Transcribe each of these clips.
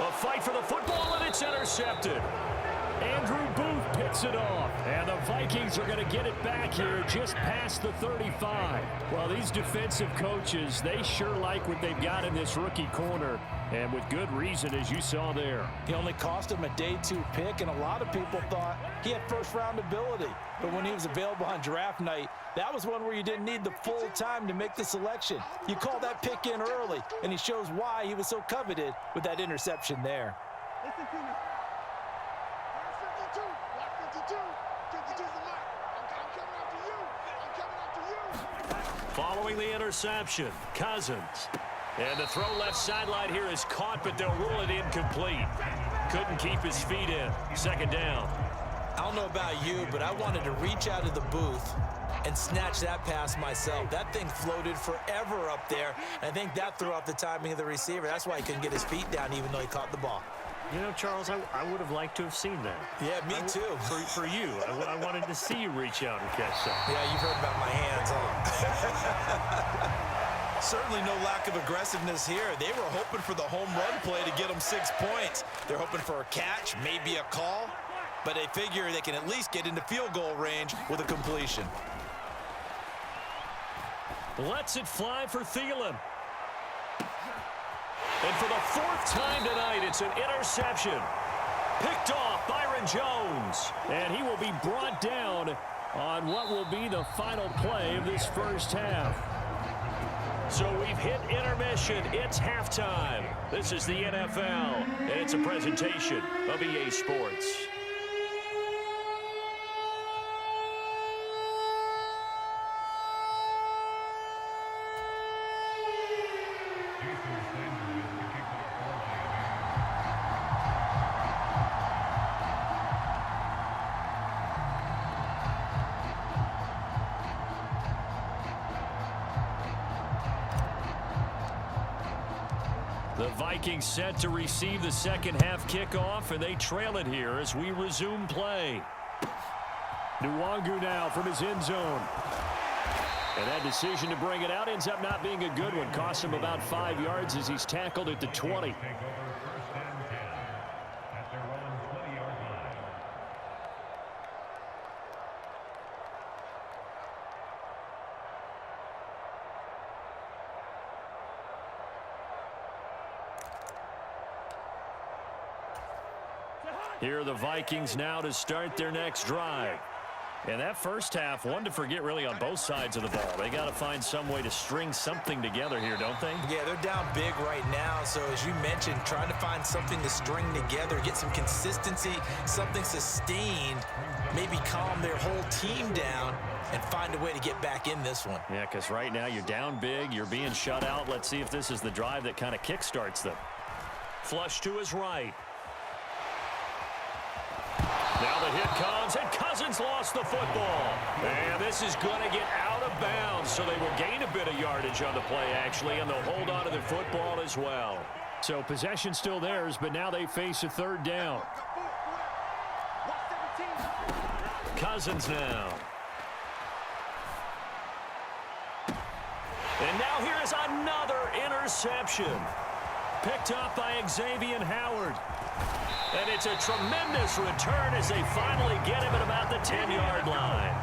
A fight for the football, and it's intercepted. Andrew Booth picks it off, and the Vikings are going to get it back here just past the 35. Well, these defensive coaches, they sure like what they've got in this rookie corner, and with good reason, as you saw there. He only cost him a day 2 pick, and a lot of people thought he had first-round ability. But when he was available on draft night, that was one where you didn't need the full time to make the selection. You call that pick in early, and he shows why he was so coveted with that interception there. Listen to me. 52, 52, 52's the mark. I'm coming after you. I'm coming after you. Following the interception, Cousins. And the throw left sideline here is caught, but they'll rule it incomplete. Couldn't keep his feet in. Second down. I don't know about you, but I wanted to reach out of the booth and snatch that pass myself. That thing floated forever up there. I think that threw off the timing of the receiver. That's why he couldn't get his feet down even though he caught the ball. You know, Charles, I would have liked to have seen that. Yeah, me too. For you. I wanted to see you reach out and catch that. Yeah, you've heard about my hands, huh? Certainly no lack of aggressiveness here. They were hoping for the home run play to get them 6 points. They're hoping for a catch, maybe a call, but they figure they can at least get into field goal range with a completion. Lets it fly for Thielen. And for the 4th time tonight, it's an interception. Picked off Byron Jones. And he will be brought down on what will be the final play of this first half. So we've hit intermission. It's halftime. This is the NFL, and it's a presentation of EA Sports. The Vikings set to receive the second half kickoff, and they trail it here as we resume play. Nwangu now from his end zone. And that decision to bring it out ends up not being a good one. Cost him about 5 yards as he's tackled at the 20. Here are the Vikings now to start their next drive. And that first half, one to forget really on both sides of the ball. They got to find some way to string something together here, don't they? Yeah, they're down big right now. So as you mentioned, trying to find something to string together, get some consistency, something sustained, maybe calm their whole team down and find a way to get back in this one. Yeah, because right now you're down big, you're being shut out. Let's see if this is the drive that kind of kickstarts them. Flush to his right. Now the hit comes, and Cousins lost the football. And this is going to get out of bounds, so they will gain a bit of yardage on the play, actually, and they'll hold on to the football as well. So possession still theirs, but now they face a third down. Cousins now. And now here is another interception. Picked up by Xavier Howard. And it's a tremendous return as they finally get him at about the 10-yard line.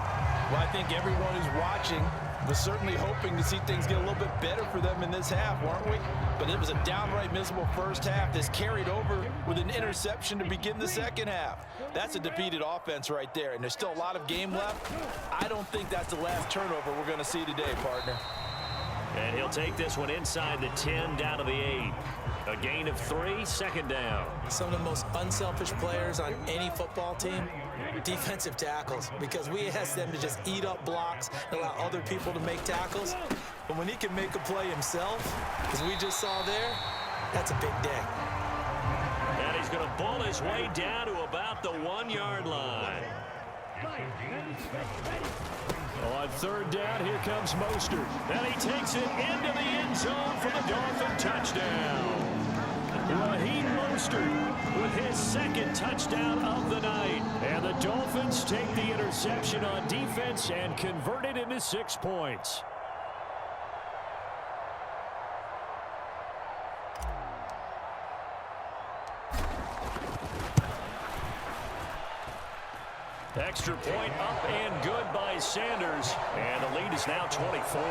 Well, I think everyone who's watching was certainly hoping to see things get a little bit better for them in this half, weren't we? But it was a downright miserable first half that's carried over with an interception to begin the second half. That's a defeated offense right there, and there's still a lot of game left. I don't think that's the last turnover we're going to see today, partner. And he'll take this one inside the 10 down to the 8. A gain of 3, second down. Some of the most unselfish players on any football team, defensive tackles, because we ask them to just eat up blocks and allow other people to make tackles. But when he can make a play himself, as we just saw there, that's a big day. And he's going to bull his way down to about the 1-yard line. On third down, here comes Mostert. And he takes it into the end zone for the Dolphin touchdown. Raheem Mostert with his second touchdown of the night. And the Dolphins take the interception on defense and convert it into 6 points. Extra point up and good by Sanders. And the lead is now 24.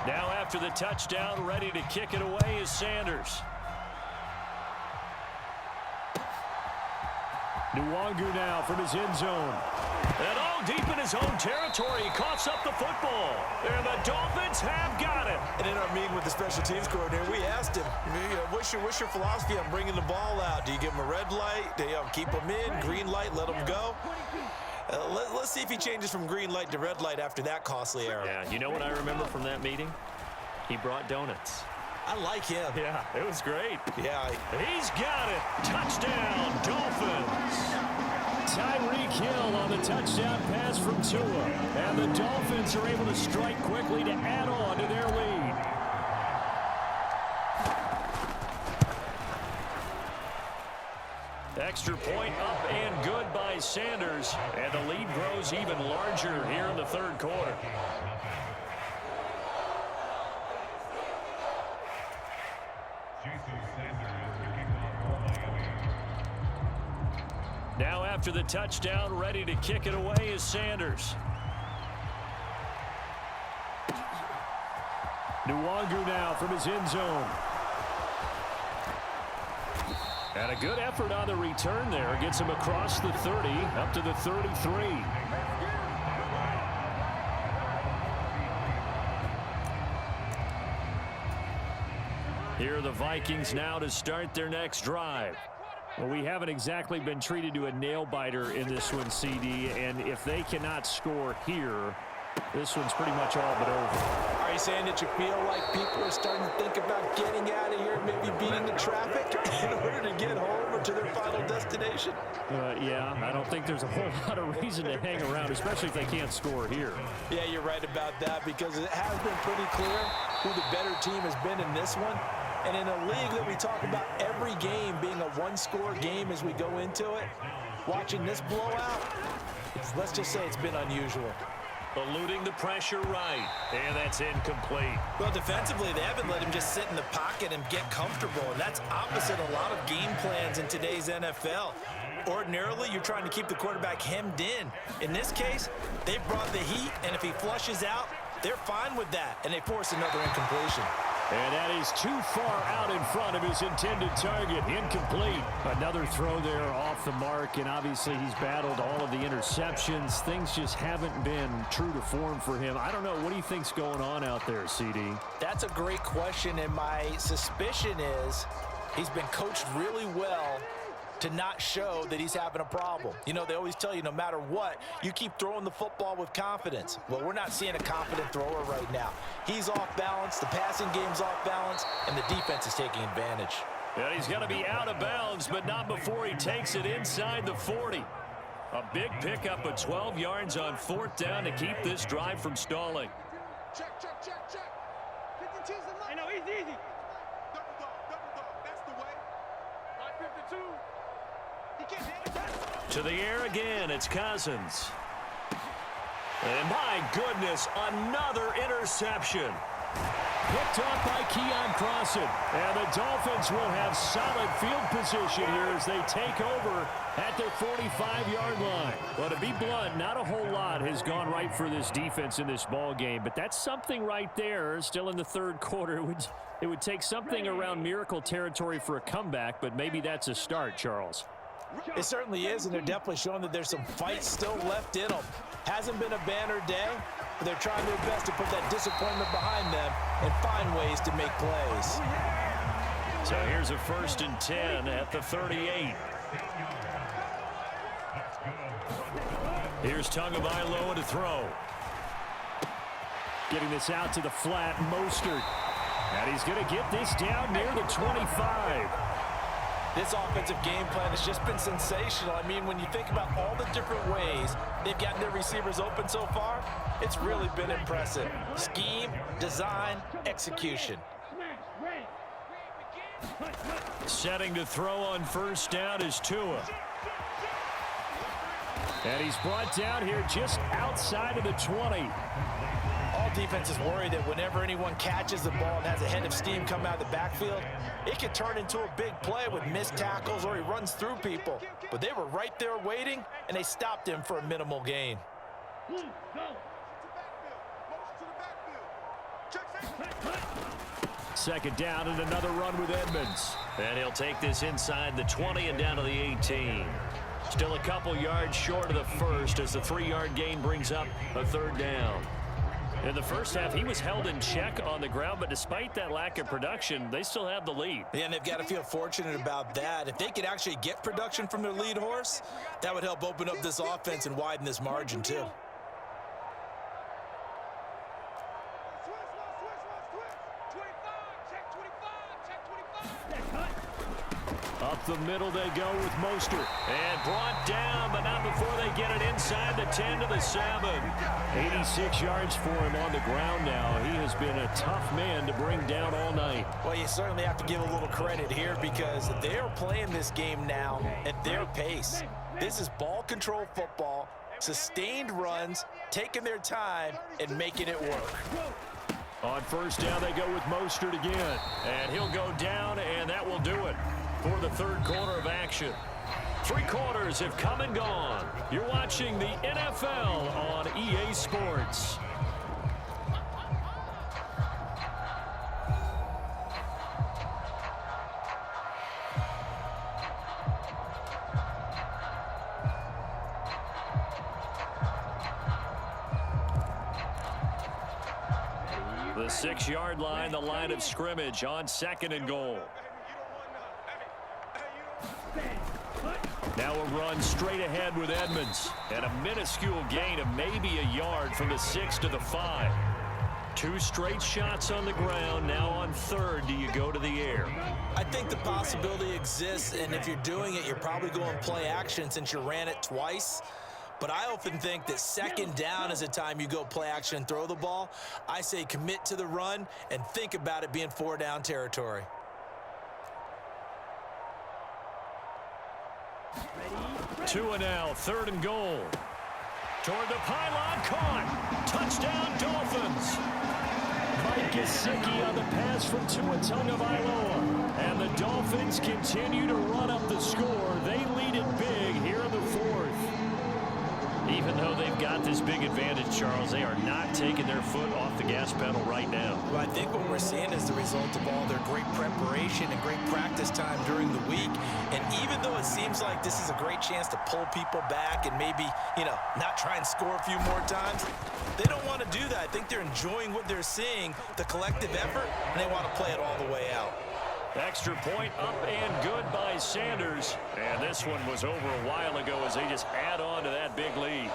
Now after the touchdown, ready to kick it away is Sanders. Nwangu now from his end zone. And all deep in his own territory, he coughs up the football. And the Dolphins have got it. And in our meeting with the special teams coordinator, we asked him, what's your philosophy on bringing the ball out? Do you give him a red light? Do you keep him in? Green light, let him go? Let's see if he changes from green light to red light after that costly error. Yeah, you know what I remember from that meeting? He brought donuts. I like him. Yeah, it was great. Yeah. He's got it. Touchdown, Dolphins. Tyreek Hill on the touchdown pass from Tua. And the Dolphins are able to strike quickly to add on to their lead. Extra point up and good by Sanders. And the lead grows even larger here in the third quarter. Now after the touchdown, ready to kick it away is Sanders. Nwangu now from his end zone. And a good effort on the return there. Gets him across the 30, up to the 33. Here are the Vikings now to start their next drive. Well, we haven't exactly been treated to a nail-biter in this one, CD, and if they cannot score here, this one's pretty much all but over. Are you saying that you feel like people are starting to think about getting out of here, maybe beating the traffic in order to get home or to their final destination? Yeah, I don't think there's a whole lot of reason to hang around, especially if they can't score here. Yeah, you're right about that, because it has been pretty clear who the better team has been in this one. And in a league that we talk about every game being a one-score game as we go into it, watching this blowout, let's just say it's been unusual. Eluding the pressure right, and that's incomplete. Well, defensively, they haven't let him just sit in the pocket and get comfortable, and that's opposite a lot of game plans in today's NFL. Ordinarily, you're trying to keep the quarterback hemmed in. In this case, they brought the heat, and if he flushes out, they're fine with that, and they force another incompletion. And that is too far out in front of his intended target. Incomplete. Another throw there off the mark, and obviously he's battled all of the interceptions. Things just haven't been true to form for him. I don't know. What do you think's going on out there, CD? That's a great question, and my suspicion is he's been coached really well to not show that he's having a problem. You know, they always tell you no matter what, you keep throwing the football with confidence. Well, we're not seeing a confident thrower right now. He's off balance, the passing game's off balance, and the defense is taking advantage. And he's going to be out of bounds, but not before he takes it inside the 40. A big pickup of 12 yards on fourth down to keep this drive from stalling. Check, check, check, check. 52's the line. I know, easy. Double dog, that's the way. 552. To the air again, it's Cousins. And my goodness, another interception. Picked off by Keon Crossan. And the Dolphins will have solid field position here as they take over at their 45-yard line. Well, to be blunt, not a whole lot has gone right for this defense in this ball game, but that's something right there. Still in the third quarter. It would take something around miracle territory for a comeback, but maybe that's a start, Charles. It certainly is, and they're definitely showing that there's some fight still left in them. Hasn't been a banner day, but they're trying their best to put that disappointment behind them and find ways to make plays. So here's a 1st and 10 at the 38. Here's Tagovailoa to throw. Getting this out to the flat, Mostert. And he's going to get this down near the 25. This offensive game plan has just been sensational. I mean, when you think about all the different ways they've gotten their receivers open so far, it's really been impressive. Scheme, design, execution. Setting to throw on first down is Tua. And he's brought down here just outside of the 20. All defenses worry that whenever anyone catches the ball and has a head of steam come out of the backfield, it could turn into a big play with missed tackles or he runs through people. But they were right there waiting, and they stopped him for a minimal gain. Second down and another run with Edmonds. And he'll take this inside the 20 and down to the 18. Still a couple yards short of the first as the 3-yard gain brings up a third down. In the first half, he was held in check on the ground, but despite that lack of production, they still have the lead. Yeah, and they've got to feel fortunate about that. If they could actually get production from their lead horse, that would help open up this offense and widen this margin too. Up the middle they go with Mostert. And brought down, but not before they get it inside the 10 to the 7. 86 yards for him on the ground now. He has been a tough man to bring down all night. Well, you certainly have to give a little credit here because they're playing this game now at their pace. This is ball control football, sustained runs, taking their time, and making it work. On first down, they go with Mostert again. And he'll go down, and that will do it for the third quarter of action. 3 quarters have come and gone. You're watching the NFL on EA Sports. The 6-yard line, the line of scrimmage on 2nd and goal. Now a run straight ahead with Edmonds. And a minuscule gain of maybe a yard from the 6 to the 5. 2 straight shots on the ground. Now on third, do you go to the air? I think the possibility exists, and if you're doing it, you're probably going play action since you ran it twice. But I often think that second down is a time you go play action and throw the ball. I say commit to the run and think about it being 4-down territory. Two and now, 3rd and goal. Toward the pylon, caught. Touchdown, Dolphins. Mike Gesicki on the pass from Tua Tagovailoa. And the Dolphins continue to run up the score. They lead it big here in the 4th. Even though they've got this big advantage, Charles, they are not taking their foot off the gas pedal right now. Well, I think what we're seeing is the result of all their great preparation and great practice time during the week. And even though it seems like this is a great chance to pull people back and maybe, not try and score a few more times, they don't want to do that. I think they're enjoying what they're seeing, the collective effort, and they want to play it all the way out. Extra point up and good by Sanders. And this one was over a while ago as they just add on to that big lead.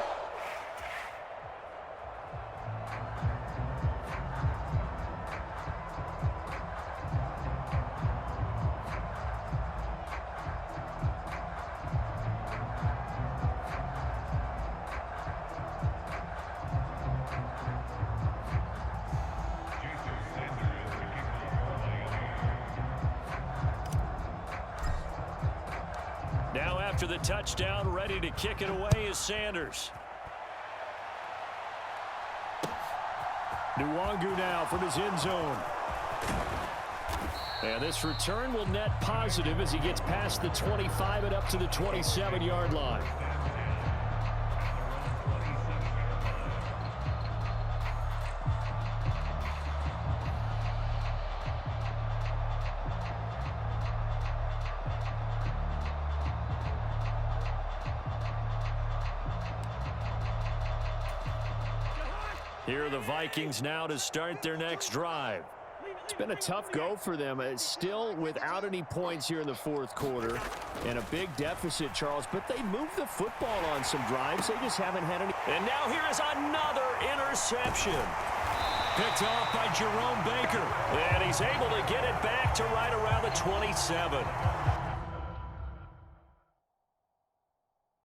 Now after the touchdown, ready to kick it away is Sanders. Nwangu now from his end zone. And this return will net positive as he gets past the 25 and up to the 27-yard line. Here are the Vikings now to start their next drive. It's been a tough go for them. It's still without any points here in the 4th quarter. And a big deficit, Charles. But they move the football on some drives. They just haven't had any. And now here is another interception. Picked off by Jerome Baker. And he's able to get it back to right around the 27.